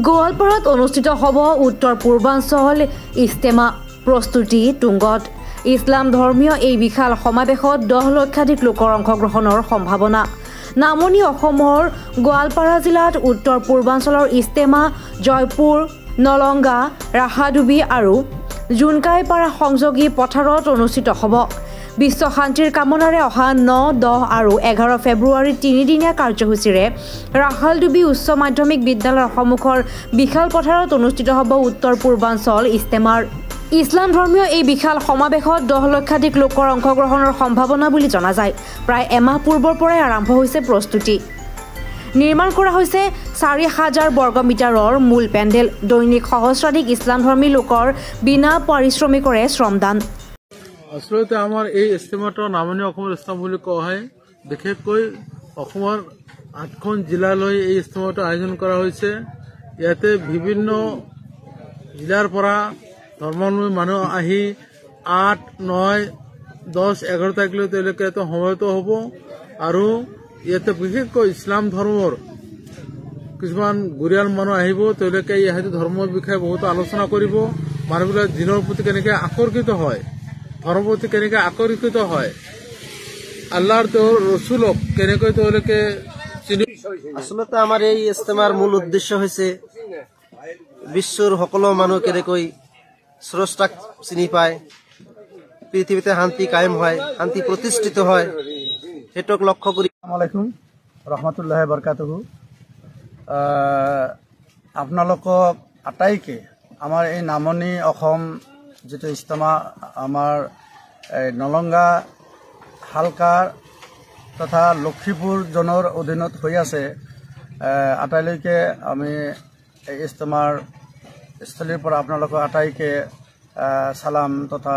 গোৱালপাৰাত অনুষ্ঠিত হ'ব উত্তৰ পূৰ্বাঞ্চল ইজতেমা প্ৰস্তুতি তুংগত ইছলাম ধৰ্মীয় এই বিশাল সমাৱেশত 10 লক্ষাধিক লোকৰ অংশগ্ৰহণৰ সম্ভাৱনা নামনি অসমৰ গোৱালপাৰা জিলাত উত্তৰ পূৰ্বাঞ্চলৰ ইজতেমা জয়পুৰ নলংগা ৰাহাডুবি আৰু জুনকাইপাৰা সংযোগী পথাৰত অনুষ্ঠিত হ'ব বিশ্ব শান্তিৰ কামনাৰে অহা 9, 10 আৰু 11 ফেব্ৰুৱাৰী 3 দিনীয়া কাৰ্যসূচীৰে ৰাহালডুবি উচ্চ মাধ্যমিক বিদ্যালয়ৰ সন্মুখৰ বিশাল পথাৰত অনুষ্ঠিত হ'ব উত্তৰ পূৰ্বাঞ্চল ইজতেমাৰ ইছলাম ধৰ্মীয় এই বিশাল সমাৱেশত 10 লক্ষাধিক লোকৰ অংশগ্ৰহণৰ সম্ভাৱনা বুলি জনা যায় প্ৰায় এমাহ পূৰ্বৰ পৰাই আৰম্ভ হৈছে প্ৰস্তুতি নিৰ্মাণ কৰা হৈছে 4000 বৰ্গ মিটাৰৰ মূল পেণ্ডেল দৈনিক সহস্ৰাধিক ইছলাম ধৰ্মী লোকৰ বিনা পাৰিশ্ৰমিকৰে শ্ৰমদান আসলতে আমাৰ এই ইজতেমাটো নামনি অসমৰ ইজতেমা বুলি কোৱা হয় বিশেষকৈ অসমৰ 8খন জিলালৈ এই ইজতেমাটো আয়োজন কৰা হৈছে ইয়াতে বিভিন্ন জিলাৰ পৰা ধৰ্মাৱলম্বী মানুহ আহি 8, 9, 10, 11 তাৰিখলৈ তেওঁলোকে সময়ত হ'ব আৰু ইয়াতে বিশেষকৈ ইছলাম ধৰ্মৰ কিছুমান গুৰিয়াল মানুহ আহিব তেওঁলোকে ইয়াতে ধৰ্মৰ বিষয়ে বহুত আলোচনা কৰিব মানুহবিলাক দিনৰ প্ৰতি কেনেকৈ আকৰ্ষিত হয় ধৰ্মৰ প্ৰতি কেনেকৈ আকৰ্ষিত হয় আল্লাহৰ ৰসুলক কেনেকৈ তেওঁলোকে আসলতে আমাৰ এই ইজতেমাৰ মূল উদ্দেশ্য হৈছে বিশ্বৰ সকলো মানুহ কেনেকৈ স্ৰষ্টাক চিনি পায় পৃথিৱীতে শান্তি কায়েম হয় শান্তি প্ৰতিষ্ঠিত হয় হেতক লক্ষ্য কৰি আসসালামু আলাইকুম ৰহমতুল্লাহি বৰকাতুহু আপোনালোকক আটাইকে আমাৰ এই নামনি অসম যেটো ইজতেমা আমাৰ নলংগা হালকা তথা লক্ষীপুৰ জনৰ অধীনত হৈ আছে আটাইলৈকে আমি এই ইজতেমাৰ স্থলীৰ পৰা আপোনালোকক আটাইকে সালাম তথা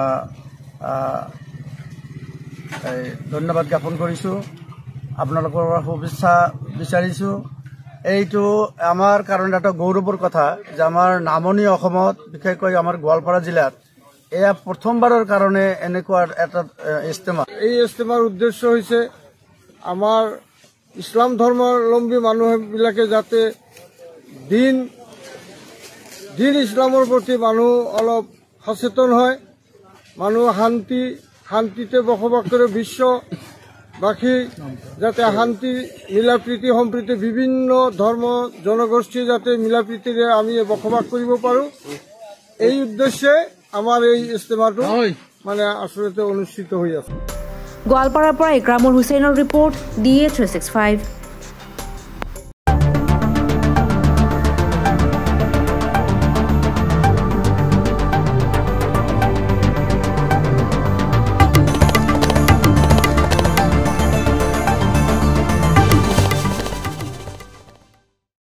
ধন্যবাদ জ্ঞাপন কৰিছোঁ আপোনালোকৰ শুভেচ্ছা বিচাৰিছোঁ এইটো আমাৰ কাৰণে এটা গৌৰৱৰ কথা যে আমাৰ নামনি অসমত বিশেষকৈ আমাৰ গোৱালপাৰা জিলাত এয়া প্ৰথমবাৰৰ কাৰণে এনেকুৱা এটা ইজতেমা এই ইজতেমাৰ উদ্দেশ্য হৈছে আমাৰ ইছলাম ধৰ্মাৱলম্বী মানুহবিলাকে যাতে দিন ইছলামৰ প্ৰতি মানুহ অলপ সচেতন হয় মানুহ শান্তিতে বসবাস কৰে বিশ্ববাসী যাতে শান্তি মিলাপ্ৰীতি সম্প্ৰীতি বিভিন্ন ধৰ্ম জনগোষ্ঠী যাতে মিলাপ্ৰীতিৰে আমি বসবাস কৰিব পাৰোঁ এই উদ্দেশ্যে আমাৰ এই ইজতেমাটো মানে আসলতে অনুষ্ঠিত হৈ আছে গোৱালপাৰাৰ পৰা ইকৰামুল হুছেইনৰ ৰিপৰ্ট DA 365